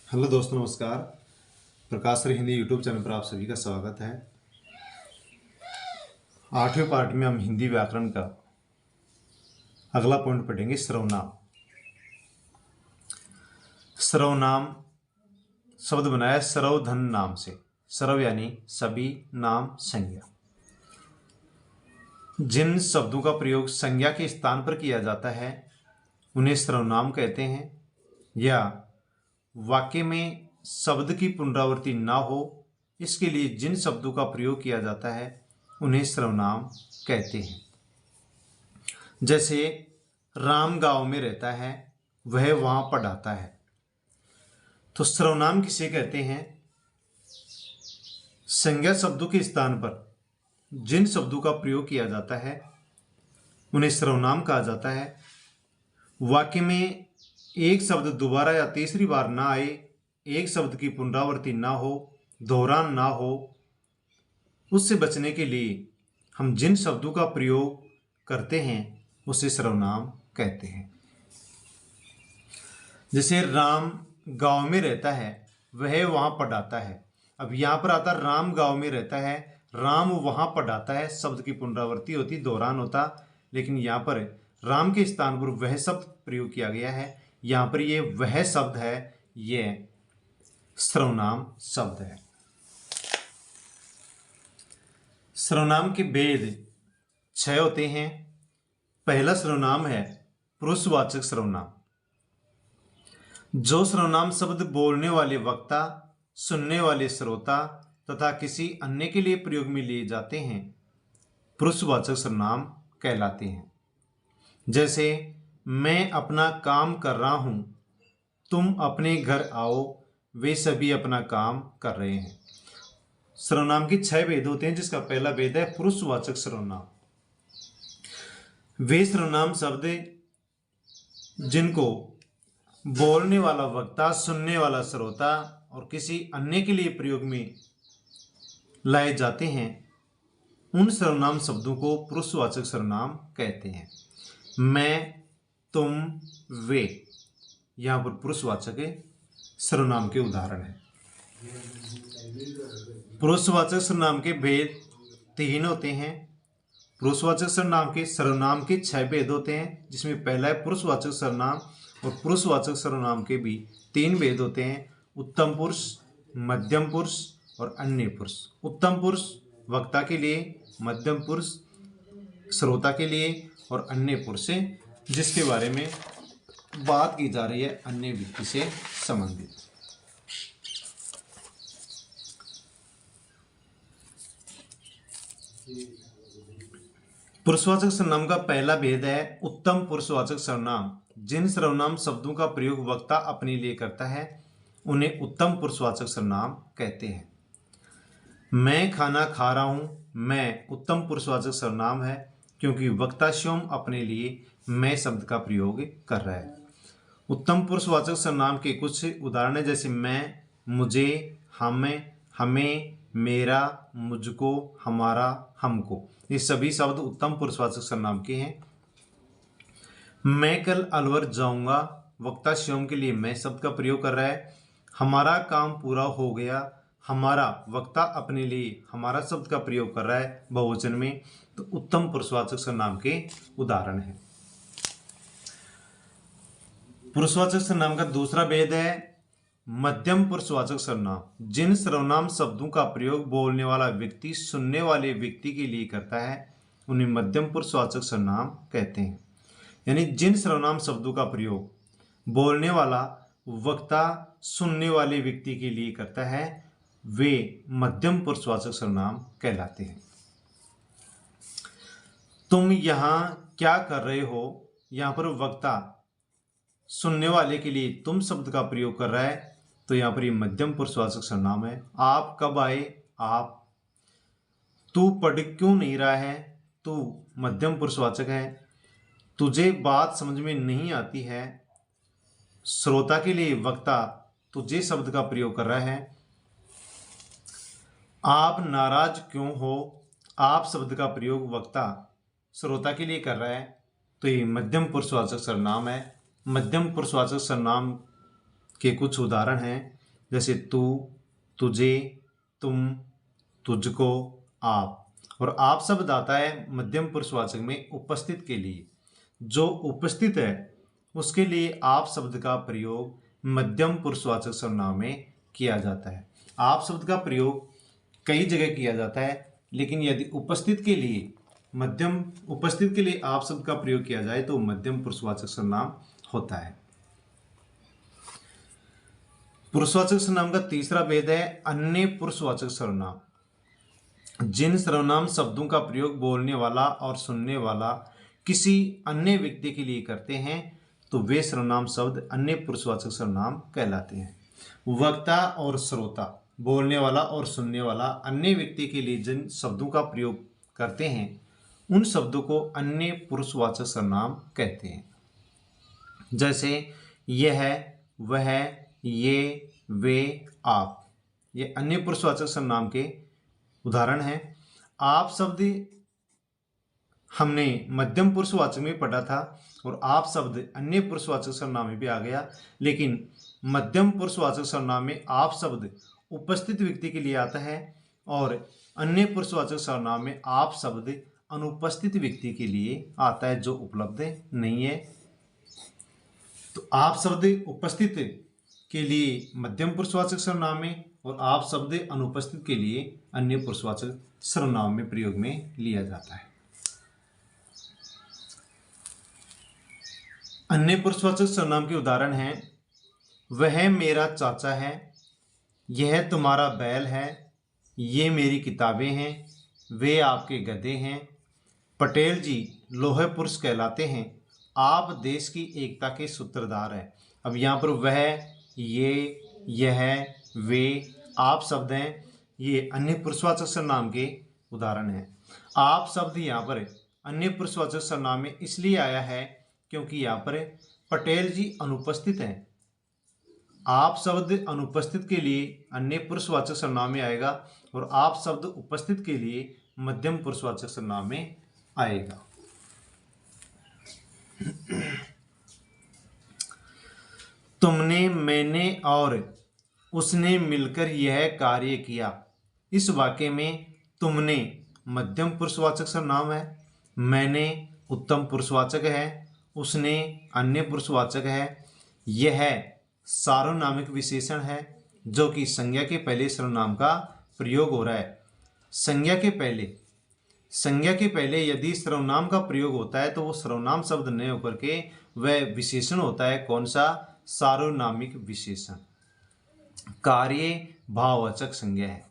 Hello दोस्तों, नमस्कार। प्रकाश sir Hindi YouTube channel पर आप सभी का स्वागत है। 8वें पार्ट में हम हिंदी व्याकरण का अगला पॉइंट पढ़ेंगे, सर्वनाम। सर्वनाम शब्द बनाया सर्वधन नाम से। सर्व यानी सभी, नाम संज्ञा। जिन शब्दों का प्रयोग संज्ञा के स्थान पर किया जाता है उन्हें सर्वनाम कहते हैं, या वाक्य में शब्द की पुनरावृत्ति ना हो इसके लिए जिन शब्दों का प्रयोग किया जाता है उन्हें सर्वनाम कहते हैं। जैसे राम गांव में रहता है, वह वहां पढ़ाता है। तो सर्वनाम किसे कहते हैं? संज्ञा शब्दों के स्थान पर जिन शब्दों का प्रयोग किया जाता है उन्हें सर्वनाम कहा जाता है। वाक्य में एक शब्द दोबारा या तीसरी बार ना आए, एक शब्द की पुनरावृत्ति ना हो, दोहरान ना हो, उससे बचने के लिए हम जिन शब्दों का प्रयोग करते हैं उसे सर्वनाम कहते हैं। जैसे राम गांव में रहता है, वह वहां पढ़ाता है। अब यहां पर आता राम गांव में रहता है, राम वहां पढ़ाता है, शब्द की पुनरावृत्ति होती, दोहरान होता, लेकिन यहां पर राम के स्थान पर वह शब्द प्रयोग किया गया है। यहां पर ये वह शब्द है, यह सर्वनाम शब्द है। सर्वनाम के भेद 6 होते हैं। पहला सर्वनाम है पुरुषवाचक सर्वनाम। जो सर्वनाम शब्द बोलने वाले वक्ता, सुनने वाले श्रोता तथा किसी अन्य के लिए प्रयोग में लिए जाते हैं पुरुषवाचक सर्वनाम कहलाते हैं। जैसे मैं अपना काम कर रहा हूं, तुम अपने घर आओ, वे सभी अपना काम कर रहे हैं। सर्वनाम के 6 भेद होते हैं, जिसका पहला भेद है पुरुषवाचक सर्वनाम। वे सर्वनाम शब्द जिनको बोलने वाला वक्ता, सुनने वाला श्रोता और किसी अन्य के लिए प्रयोग में लाए जाते हैं, उन सर्वनाम शब्दों को पुरुषवाचक सर्वनाम कहते हैं। मैं, तुम, वे, यहां पर पुरुषवाचक सर्वनाम के उदाहरण हैं। पुरुषवाचक सर्वनाम के भेद 3 होते हैं। पुरुषवाचक सर्वनाम के 6 भेद होते हैं, जिसमें पहला है पुरुषवाचक सर्वनाम, और पुरुषवाचक सर्वनाम के भी 3 भेद होते हैं: उत्तम पुरुष, मध्यम पुरुष और अन्य पुरुष। उत्तम पुरुष वक्ता के लिए, मध्यम पुरुष श्रोता के लिए और अन्य पुरुष जिसके बारे में बात की जा रही है अन्य व्यक्ति से संबंधित। पुरुषवाचक सर्वनाम का पहला भेद है उत्तम पुरुषवाचक सर्वनाम। जिन सर्वनाम शब्दों का प्रयोग वक्ता अपने लिए करता है उन्हें उत्तम पुरुषवाचक सर्वनाम कहते हैं। मैं खाना खा रहा हूं, मैं उत्तम पुरुषवाचक सर्वनाम है, क्योंकि वक्ता स्वयं अपने लिए मैं शब्द का प्रयोग कर रहा है। उत्तम पुरुषवाचक सर्वनाम के कुछ उदाहरण है, जैसे मैं, मुझे, हमें, मेरा, मुझको, हमारा, हमको। ये सभी शब्द उत्तम पुरुषवाचक सर्वनाम के हैं। मैं कल अलवर जाऊंगा, वक्ता स्वयं के लिए मैं शब्द का प्रयोग कर रहा है। हमारा काम पूरा हो गया, हमारा वक्ता अपने लिए हमारा शब्द का प्रयोग कर रहा है बहुवचन में। तो उत्तम पुरुषवाचक सर्वनाम के उदाहरण है। पुरुषवाचक सर्वनाम का दूसरा भेद है मध्यम पुरुषवाचक सर्वनाम। जिन सर्वनाम शब्दों का प्रयोग बोलने वाला व्यक्ति सुनने वाले व्यक्ति के लिए करता है उन्हें मध्यम पुरुषवाचक सर्वनाम कहते हैं। यानी जिन सर्वनाम शब्दों का प्रयोग बोलने वाला वक्ता सुनने वाले व्यक्ति के लिए करता है वे मध्यम पुरुषवाचक सर्वनाम कहलाते हैं। तुम यहां क्या कर रहे हो, यहां पर वक्ता सुनने वाले के लिए तुम शब्द का प्रयोग कर रहा है, तो यहां पर ये मध्यम पुरुषवाचक सर्वनाम है। आप कब आए, आप। तू पढ़ क्यों नहीं रहा है, तू मध्यम पुरुषवाचक है। तुझे बात समझ में नहीं आती है, श्रोता के लिए वक्ता तुझे शब्द का प्रयोग कर रहा है। आप नाराज क्यों हो, आप शब्द का प्रयोग वक्ता श्रोता के लिए कर रहा है, तो ये मध्यम पुरुषवाचक सर्वनाम है। मध्यम पुरुषवाचक सर्वनाम के कुछ उदाहरण हैं, जैसे तू, तुझे, तुम, तुझको, आप। और आप शब्द आता है मध्यम पुरुषवाचक में उपस्थित के लिए। जो उपस्थित है उसके लिए आप शब्द का प्रयोग मध्यम पुरुषवाचक सर्वनाम में किया जाता है। आप शब्द का प्रयोग कई जगह किया जाता है, लेकिन यदि उपस्थित के लिए आप शब्द का प्रयोग किया जाए तो मध्यम पुरुषवाचक सर्वनाम होता है। पुरुषवाचक सर्वनाम का तीसरा भेद है अन्य पुरुषवाचक सर्वनाम। जिन सर्वनाम शब्दों का प्रयोग बोलने वाला और सुनने वाला किसी अन्य व्यक्ति के लिए करते हैं तो वे सर्वनाम शब्द अन्य पुरुषवाचक सर्वनाम कहलाते हैं। वक्ता और श्रोता, बोलने वाला और सुनने वाला अन्य व्यक्ति के लिए जिन शब्दों का प्रयोग करते हैं उन शब्दों को अन्य पुरुषवाचक सर्वनाम कहते हैं। जैसे यह, वह, ये, वे, आप, ये अन्य पुरुषवाचक सर्वनाम के उदाहरण है। आप शब्द हमने मध्यम पुरुषवाचक में पढ़ा था और आप शब्द अन्य पुरुषवाचक सर्वनाम में भी आ गया, लेकिन मध्यम पुरुषवाचक सर्वनाम में आप शब्द उपस्थित व्यक्ति के लिए आता है और अन्य पुरुषवाचक सर्वनाम में आप शब्द अनुपस्थित व्यक्ति के लिए आता है जो उपलब्ध नहीं है। तो आप शब्द उपस्थित के लिए मध्यम पुरुषवाचक सर्वनाम में और आप शब्द अनुपस्थित के लिए अन्य पुरुषवाचक सर्वनाम में प्रयोग में लिया जाता है। अन्य पुरुषवाचक सर्वनाम के उदाहरण हैं वह मेरा चाचा है, यह तुम्हारा बैल है, ये मेरी किताबें हैं, वे आपके गधे हैं, पटेल जी लोहे पुरुष कहलाते हैं, आप देश की एकता के सूत्रधार हैं। अब यहाँ पर वह, ये, यह, वे, आप शब्द हैं, ये अन्य पुरुषवाचक सर्वनाम के उदाहरण हैं। आप शब्द यहाँ पर अन्य पुरुषवाचक सर्वनाम में इसलिए आया है क्योंकि यहाँ पर पटेल जी अनुपस्थित हैं। आप शब्द अनुपस्थित के लिए अन्य पुरुषवाचक सर्वनाम में आएगा और आप शब्द उपस्थित के लिए मध्यम पुरुषवाचक सर्वनाम में आएगा। तुमने, मैंने और उसने मिलकर यह कार्य किया। इस वाक्य में तुमने मध्यम पुरुषवाचक सर्वनाम है, मैंने उत्तम पुरुषवाचक है, उसने अन्य पुरुषवाचक है, यह सार्वनामिक विशेषण है जो कि संज्ञा के पहले सर्वनाम का प्रयोग हो रहा है। संज्ञा के पहले यदि सर्वनाम का प्रयोग होता है तो वो सर्वनाम शब्द नहीं होकर के वह विशेषण होता है। कौन सा? सार्वनामिक विशेषण। कार्य भाववाचक संज्ञा है।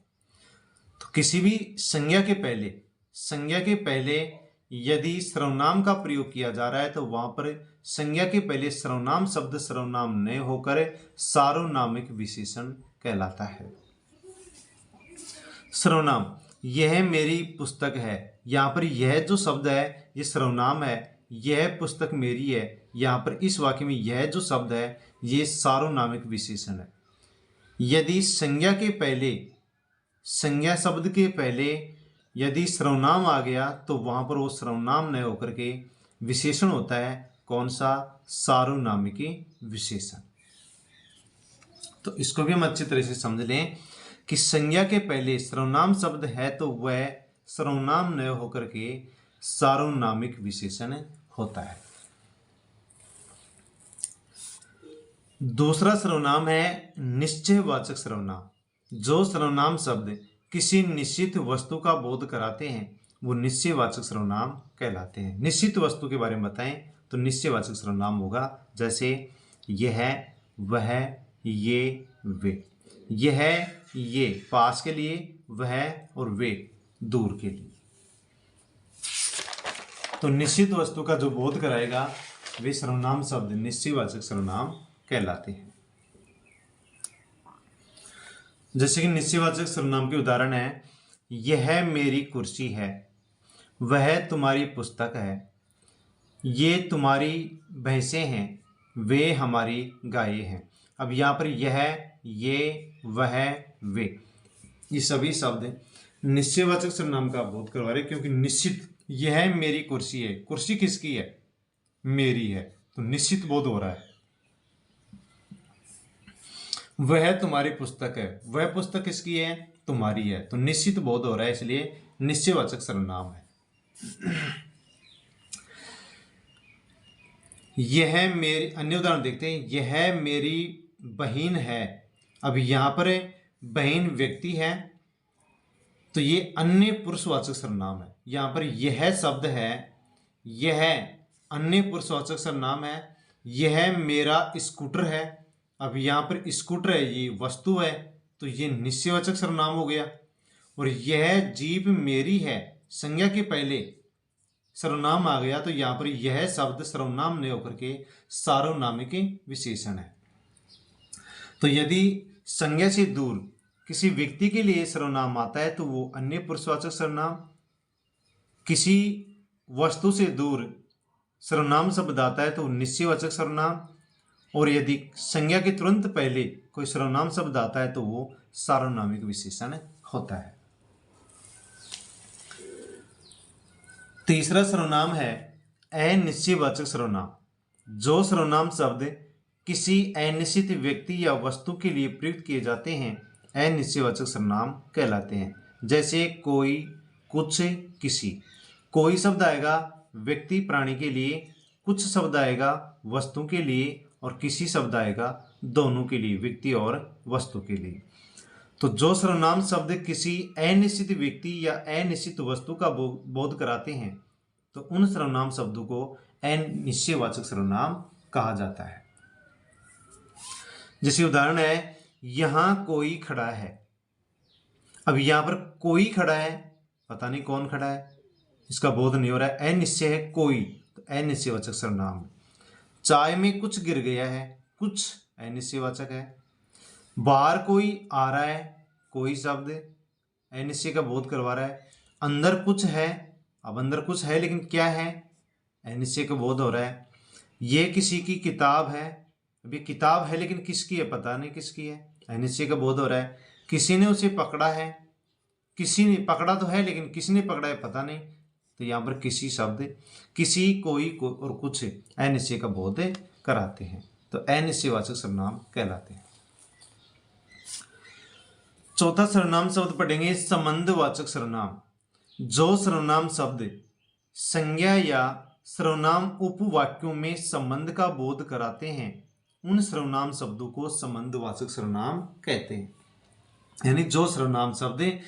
तो किसी भी संज्ञा के पहले यदि सर्वनाम का प्रयोग किया जा रहा है तो वहां पर संज्ञा के पहले सर्वनाम शब्द सर्वनाम न होकर सार्वनामिक विशेषण कहलाता है। सर्वनाम, यह मेरी पुस्तक है, यहाँ पर यह जो शब्द है ये सर्वनाम है, यह पुस्तक मेरी है। यहाँ पर इस वाक्य में यह जो शब्द है ये सार्वनामिक विशेषण है। यदि संज्ञा शब्द के पहले यदि सर्वनाम आ गया तो वहां पर वो सर्वनाम न होकर के विशेषण होता है। कौन सा? सार्वनामिक विशेषण। तो इसको भी हम अच्छी तरह से समझ लें कि संज्ञा के पहले सर्वनाम शब्द है तो वह सर्वनाम न होकर के सार्वनामिक विशेषण होता है। दूसरा सर्वनाम है निश्चयवाचक सर्वनाम। जो सर्वनाम शब्द किसी निश्चित वस्तु का बोध कराते हैं वो निश्चयवाचक सर्वनाम कहलाते हैं। निश्चित वस्तु के बारे में बताएं तो निश्चयवाचक सर्वनाम होगा। जैसे यह, वह, ये, वे। यह, ये पास के लिए, वह और वे दूर के लिए। तो निश्चित वस्तु का जो बोध कराएगा वे सर्वनाम शब्द निश्चयवाचक सर्वनाम कहलाते हैं। जैसे कि निश्चयवाचक सर्वनाम के उदाहरण है यह मेरी कुर्सी है, वह तुम्हारी पुस्तक है, ये तुम्हारी भैंसें हैं, वे हमारी गायें हैं। अब यहाँ पर यह, ये, वह, वे ये सभी शब्द निश्चयवाचक सर्वनाम का बोध करवा रहे क्योंकि निश्चित, यह मेरी कुर्सी है, कुर्सी किसकी है? मेरी है, तो निश्चित बोध हो रहा है। वह तुम्हारी पुस्तक है, वह पुस्तक किसकी है? तुम्हारी है। तो निश्चित बोध हो रहा है, इसलिए निश्चयवाचक सर्वनाम है। यह मेरी, अन्य उदाहरण देखते हैं। यह मेरी बहन है। अब यहां पर बहन व्यक्ति है, तो ये अन्य पुरुषवाचक सर्वनाम है। यहां पर यह शब्द है, यह अन्य पुरुषवाचक सर्वनाम है। यह मेरा स्कूटर है। अब यहां पर स्कूटर है, ये वस्तु है, तो ये निश्चयवाचक सर्वनाम हो गया। और यह जीप मेरी है, संज्ञा के पहले सर्वनाम आ गया, तो यहां पर यह शब्द सर्वनाम नहीं होकर के सार्वनामिक विशेषण है। तो यदि संज्ञा से दूर किसी व्यक्ति के लिए सर्वनाम आता है तो वो अन्य पुरुषवाचक सर्वनाम, किसी वस्तु से दूर सर्वनाम शब्द आता है तो निश्चयवाचक सर्वनाम, और यदि संज्ञा के तुरंत पहले कोई सर्वनाम शब्द आता है तो वो सार्वनामिक विशेषण होता है। तीसरा सर्वनाम है अनिश्चयवाचक सर्वनाम। जो सर्वनाम शब्द किसी अनिश्चित व्यक्ति या वस्तु के लिए प्रयुक्त किए जाते हैं अनिश्चयवाचक सर्वनाम कहलाते हैं। जैसे कोई, कुछ, किसी। कोई शब्द आएगा व्यक्ति प्राणी के लिए, कुछ शब्द आएगा वस्तु के लिए, और किसी शब्द आएगा दोनों के लिए, व्यक्ति और वस्तु के लिए। तो जो सर्वनाम शब्द किसी अनिश्चित व्यक्ति या अनिश्चित वस्तु का बोध कराते हैं तो उन सर्वनाम शब्दों को अनिश्चयवाचक सर्वनाम कहा जाता है। जैसे उदाहरण है, यहां कोई खड़ा है। अब यहां पर कोई खड़ा है, पता नहीं कौन खड़ा है, इसका बोध नहीं हो रहा है, अनिश्चय है कोई, तो अनिश्चयवाचक सर्वनाम। चाय में कुछ गिर गया है, कुछ अनिश्चयवाचक है। बाहर कोई आ रहा है, कोई शब्द अनिश्चय का बोध करवा रहा है। अंदर कुछ है, अब अंदर कुछ है लेकिन क्या है, अनिश्चय का बोध हो रहा है। ये किसी की किताब है, अब ये किताब है लेकिन किसकी है, पता नहीं किसकी है, अनिश्चय का बोध हो रहा है। किसी ने उसे पकड़ा है, किसी ने पकड़ा तो है लेकिन किसने पकड़ा है पता नहीं, तो यहाँ पर किसी शब्द किसी, कोई और कुछ अनिश्चय का बोध कराते हैं, तो अनिश्चयवाचक सर्वनाम कहलाते हैं। चौथा सर्वनाम शब्द पढ़ेंगे संबंधवाचक सर्वनाम। जो सर्वनाम शब्द संज्ञा या सर्वनाम उपवाक्यों में संबंध का बोध कराते हैं उन सर्वनाम शब्दों को संबंधवाचक सर्वनाम कहते हैं। यानी जो सर्वनाम शब्द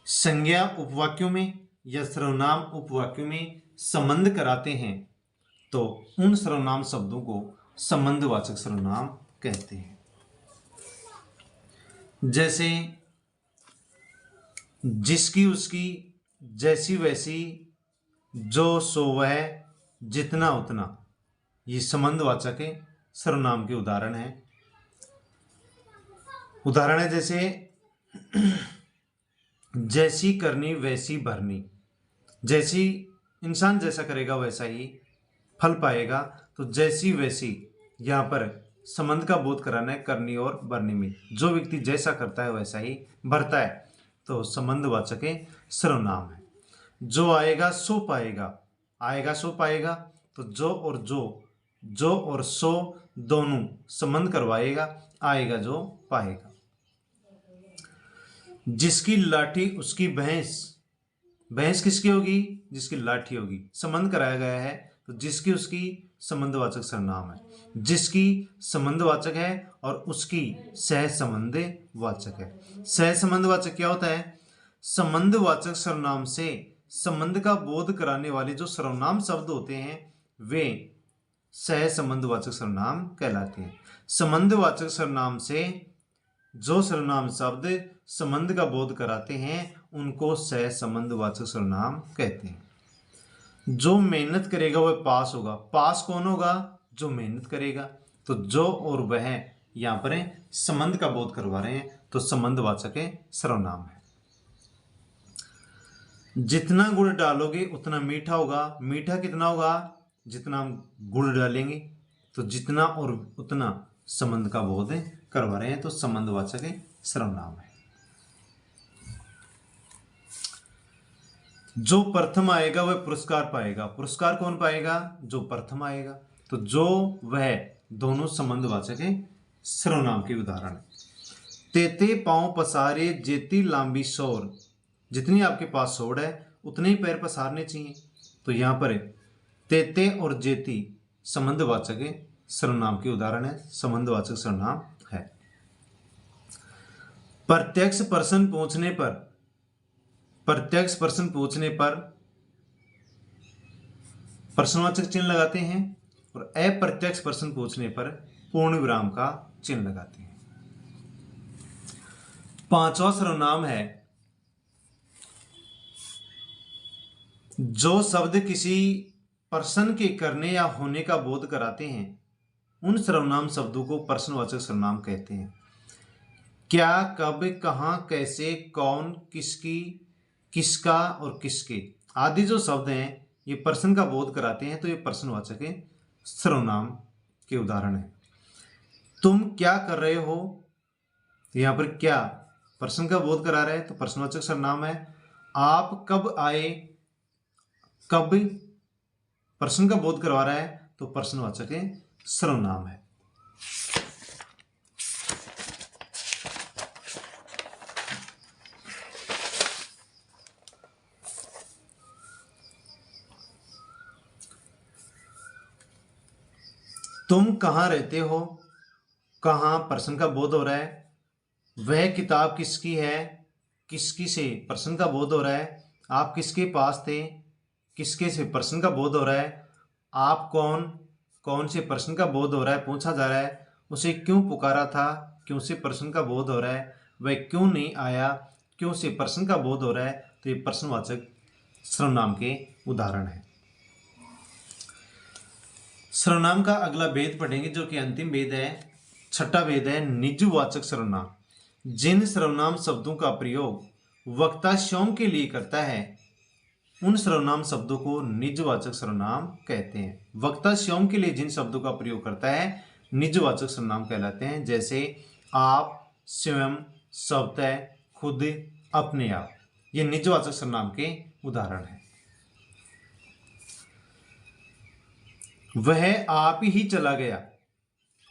संज्ञा उपवाक्यों में या सर्वनाम उपवाक्यों में संबंध कराते हैं तो उन सर्वनाम शब्दों को संबंधवाचक सर्वनाम कहते हैं। जैसे जिसकी, उसकी, जैसी वैसी, जो सो वह, जितना उतना, ये संबंधवाचक सर्वनाम के उदाहरण हैं। उदाहरण है जैसे जैसी करनी वैसी भरनी। जैसी इंसान जैसा करेगा वैसा ही फल पाएगा, तो जैसी वैसी यहाँ पर संबंध का बोध कराना है करनी और भरनी में। जो व्यक्ति जैसा करता है वैसा ही भरता है, तो संबंधवाचक सर्वनाम है। जो आएगा सो पाएगा, आएगा सो पाएगा, तो जो और सो दोनों संबंध करवाएगा, आएगा जो पाएगा। जिसकी लाठी उसकी भैंस, भैंस किसकी होगी, जिसकी लाठी होगी, संबंध कराया गया है, तो जिसकी उसकी संबंधवाचक सर्वनाम है। जिसकी संबंधवाचक है और उसकी सह संबंधवाचक है। सह संबंधवाचक क्या होता है, संबंधवाचक सर्वनाम से संबंध का बोध कराने वाले जो सर्वनाम शब्द होते हैं वे सह संबंधवाचक सर्वनाम कहलाते हैं। संबंधवाचक सर्वनाम से जो सर्वनाम शब्द संबंध का बोध कराते हैं उनको सह संबंधवाचक सर्वनाम कहते हैं। जो मेहनत करेगा वह पास होगा। पास कौन होगा, जो मेहनत करेगा, तो जो और वह यहाँ पर संबंध का बोध करवा रहे हैं, तो संबंधवाचक सर्वनाम है। जितना गुड़ डालोगे उतना मीठा होगा। मीठा कितना होगा, जितना हम गुड़ डालेंगे, तो जितना और उतना संबंध का बोध करवा रहे हैं, तो संबंधवाचक सर्वनाम है। जो प्रथम आएगा वह पुरस्कार पाएगा। पुरस्कार कौन पाएगा, जो प्रथम आएगा, तो जो वह दोनों संबंधवाचक सर्वनाम के उदाहरण। तेते पांव पसारे जेती लांबी सौर, जितनी आपके पास सौड़ है उतने ही पैर पसारने चाहिए। तो यहाँ पर तेते और जेती संबंधवाचक सर्वनाम के उदाहरण है, संबंधवाचक सर्वनाम है। प्रत्यक्ष प्रश्न पूछने पर, प्रत्यक्ष प्रश्न पूछने पर प्रश्नवाचक चिन्ह लगाते हैं और अप्रत्यक्ष प्रश्न पूछने पर पूर्ण विराम का चिन्ह लगाते हैं। पांचवा सर्वनाम है जो शब्द किसी प्रश्न के करने या होने का बोध कराते हैं, उन सर्वनाम शब्दों को प्रश्नवाचक सर्वनाम कहते हैं। क्या, कब, कहाँ, कैसे, कौन, किसकी, किसका और किसके आदि जो शब्द हैं ये प्रश्न का बोध कराते हैं, तो ये प्रश्नवाचक सर्वनाम के उदाहरण हैं। तुम क्या कर रहे हो, यहाँ पर क्या प्रश्न का बोध करा रहे हैं तो प्रश्नवाचक सर्वनाम है। आप कब आए, कब प्रश्न का बोध करवा रहा है तो प्रश्नवाचक सर्वनाम है। तुम कहाँ रहते हो, कहाँ प्रश्न का बोध हो रहा है। वह किताब किसकी है, किसकी से प्रश्न का बोध हो रहा है। आप किसके पास थे, किसके से प्रश्न का बोध हो रहा है। आप कौन, कौन से प्रश्न का बोध हो रहा है, पूछा जा रहा है। उसे क्यों पुकारा था, क्यों से प्रश्न का बोध हो रहा है। वह क्यों नहीं आया, क्यों से प्रश्न का बोध हो रहा है। तो ये प्रश्नवाचक सर्वनाम के उदाहरण है। सर्वनाम का अगला भेद पढ़ेंगे जो कि अंतिम भेद है, छठा भेद है निजवाचक सर्वनाम। जिन सर्वनाम शब्दों का प्रयोग वक्ता स्वयं के लिए करता है उन सर्वनाम शब्दों को निजवाचक सर्वनाम कहते हैं। वक्ता स्वयं के लिए जिन शब्दों का प्रयोग करता है निजवाचक सर्वनाम कहलाते हैं। जैसे आप, स्वयं, स्वतः, खुद, अपने आप, ये निजवाचक सर्वनाम के उदाहरण हैं। वह आप ही चला गया,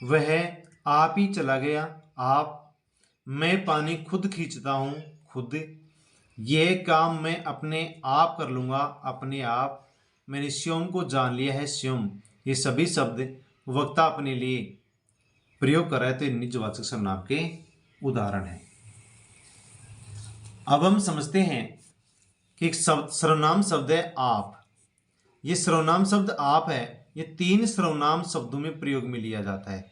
वह आप ही चला गया। आप, मैं पानी खुद खींचता हूं, खुद। यह काम मैं अपने आप कर लूंगा, अपने आप। मैंने स्वयं को जान लिया है, स्वयं। ये सभी शब्द वक्ता अपने लिए प्रयोग कर रहे थे, निजवाचक सर्वनाम के उदाहरण हैं। अब हम समझते हैं कि एक सर्वनाम शब्द है आप। ये सर्वनाम शब्द आप है, ये तीन सर्वनाम शब्दों में प्रयोग में लिया जाता है।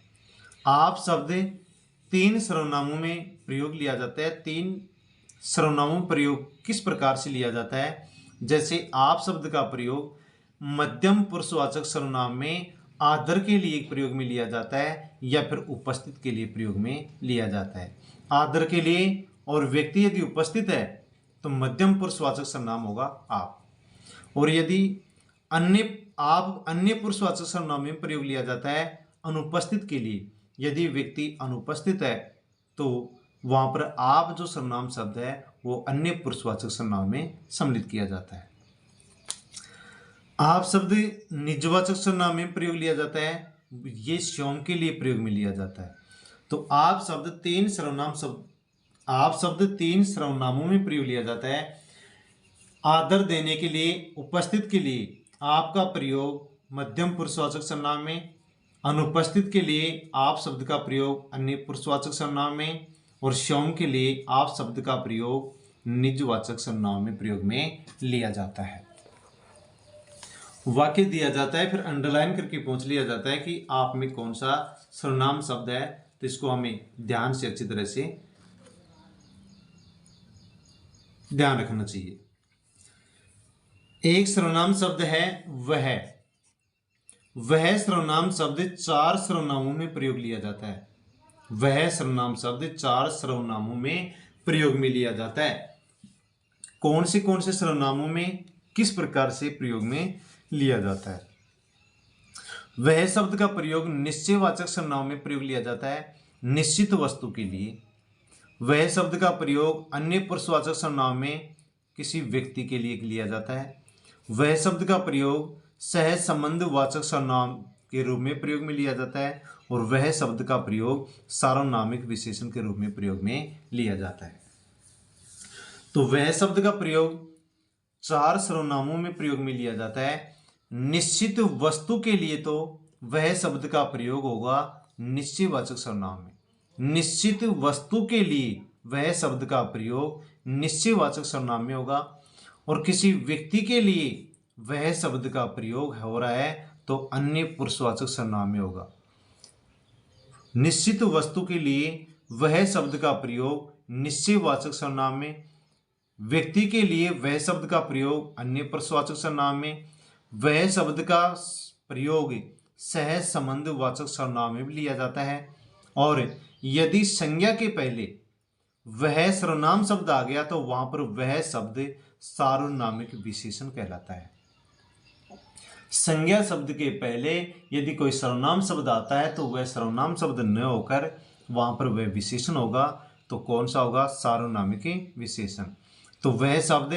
आप शब्द तीन सर्वनामों में प्रयोग लिया जाता है। तीन सर्वनामों में प्रयोग किस प्रकार से लिया जाता है। जैसे आप शब्द का प्रयोग मध्यम पुरुषवाचक सर्वनाम में आदर के लिए प्रयोग में लिया जाता है या फिर उपस्थित के लिए प्रयोग में लिया जाता है। आदर के लिए और व्यक्ति यदि उपस्थित है तो मध्यम पुरुषवाचक सर्वनाम होगा आप। और यदि अन्य पुरुषवाचक सर्वनाम में प्रयोग लिया जाता है अनुपस्थित के लिए। यदि व्यक्ति अनुपस्थित है तो वहां पर आप जो सर्वनाम शब्द है वो अन्य पुरुषवाचक सर्वनाम में सम्मिलित किया जाता है। आप शब्द निजवाचक सर्वनाम में प्रयोग लिया जाता है, ये स्वयं के लिए प्रयोग में लिया जाता है। तो आप शब्द तीन सर्वनामों में प्रयोग लिया जाता है। आदर देने के लिए, उपस्थित के लिए आपका प्रयोग मध्यम पुरुषवाचक सर्वनाम में, अनुपस्थित के लिए आप शब्द का प्रयोग अन्य पुरुषवाचक सर्वनाम में, और स्वयं के लिए आप शब्द का प्रयोग निजवाचक सर्वनाम में प्रयोग में लिया जाता है। वाक्य दिया जाता है, फिर अंडरलाइन करके पूछ लिया जाता है कि आप में कौन सा सर्वनाम शब्द है। तो इसको हमें ध्यान से अच्छी तरह से ध्यान रखना चाहिए। एक सर्वनाम शब्द है वह सर्वनाम शब्द चार सर्वनामों में प्रयोग लिया जाता है। वह सर्वनाम शब्द चार सर्वनामों में प्रयोग में लिया जाता है। कौन से सर्वनामों में किस प्रकार से प्रयोग में लिया जाता है। वह शब्द का प्रयोग निश्चयवाचक सर्वनाम में प्रयोग लिया जाता है, निश्चित वस्तु के लिए। वह शब्द का प्रयोग अन्य पुरुषवाचक सर्वनाम में किसी व्यक्ति के लिए लिया जाता है। वह शब्द का प्रयोग सहज संबंध वाचक सर्वनाम के रूप में प्रयोग में लिया जाता है। और वह शब्द का प्रयोग सार्वनामिक विशेषण के रूप में प्रयोग में लिया जाता है। तो वह शब्द का प्रयोग 4 सर्वनामों में प्रयोग में लिया जाता है। निश्चित वस्तु के लिए तो वह शब्द का प्रयोग होगा निश्चयवाचक सर्वनाम में। निश्चित वस्तु के लिए वह शब्द का प्रयोग निश्चयवाचक सर्वनाम में होगा। और किसी व्यक्ति के लिए वह शब्द का प्रयोग हो रहा है तो अन्य पुरुषवाचक सर्वनाम में होगा। निश्चित वस्तु के लिए वह शब्द का प्रयोग निश्चयवाचक सर्वनाम में, व्यक्ति के लिए वह शब्द का प्रयोग अन्य पुरुषवाचक सर्वनाम में, वह शब्द का प्रयोग सह संबंध वाचक सर्वनाम में भी लिया जाता है। और यदि संज्ञा के पहले वह सर्वनाम शब्द आ गया तो वहां पर वह शब्द सार्वनामिक विशेषण कहलाता है। संज्ञा शब्द के पहले यदि कोई सर्वनाम शब्द आता है तो वह सर्वनाम शब्द न होकर वहां पर वह विशेषण होगा, तो कौन सा होगा? सार्वनामिक विशेषण। तो वह शब्द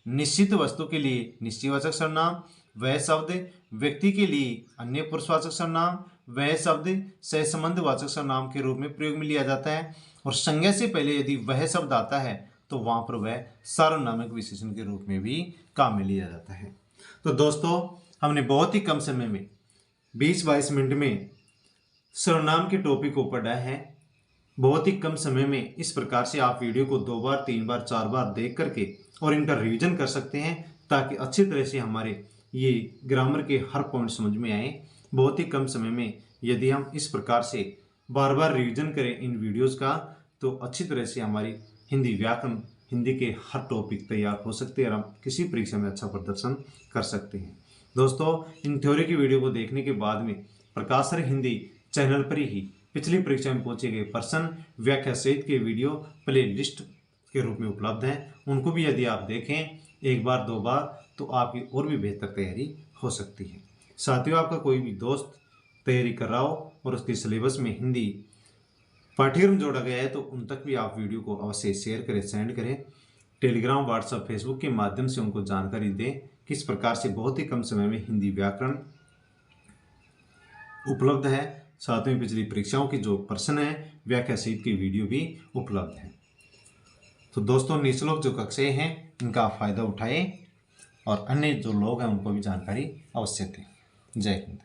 निश्चित वस्तु के लिए निश्चयवाचक सर्वनाम, वह शब्द व्यक्ति के लिए अन्य पुरुषवाचक सर्वनाम, वह शब्द सहसंबंध वाचक सर्वनाम के रूप में प्रयोग में लिया जाता है। और संज्ञा से पहले यदि वह शब्द आता है तो वहां पर वह सार्वनामिक विशेषण के रूप में भी काम में लिया जाता है। तो दोस्तों, हमने बहुत ही कम समय में 20-22 मिनट में सर्वनाम के टॉपिक को पढ़ा है। बहुत ही कम समय में इस प्रकार से आप वीडियो को 2 बार 3 बार 4 बार देख करके और इनका रिवीजन कर सकते हैं, ताकि अच्छी तरह से हमारे ये ग्रामर के हर पॉइंट समझ में आए। बहुत ही कम समय में यदि हम इस प्रकार से बार बार रिवीजन करें इन वीडियोस का, तो अच्छी तरह से हमारी हिंदी व्याकरण, हिंदी के हर टॉपिक तैयार हो सकते हैं और हम किसी परीक्षा में अच्छा प्रदर्शन कर सकते हैं। दोस्तों, इन थ्योरी की वीडियो को देखने के बाद में प्रकाशर हिंदी चैनल पर ही पिछली परीक्षा में पूछे गए प्रश्न व्याख्या सहित के वीडियो प्ले लिस्ट के रूप में उपलब्ध हैं। उनको भी यदि आप देखें 1 बार 2 बार तो आपकी और भी बेहतर तैयारी हो सकती है। साथियों, आपका कोई भी दोस्त तैयारी कर रहा हो और उसके सिलेबस में हिंदी पाठ्यक्रम जोड़ा गया है तो उन तक भी आप वीडियो को अवश्य शेयर करें, सेंड करें। टेलीग्राम, व्हाट्सएप, फेसबुक के माध्यम से उनको जानकारी दें किस प्रकार से बहुत ही कम समय में हिंदी व्याकरण उपलब्ध है। साथ में पिछली परीक्षाओं के जो प्रश्न है व्याख्या सहित की वीडियो भी उपलब्ध है। तो दोस्तों, निःशुल्क जो कक्षाएं हैं इनका आप फायदा उठाएं और अन्य जो लोग हैं उनको भी जानकारी अवश्य दें। जय हिंद।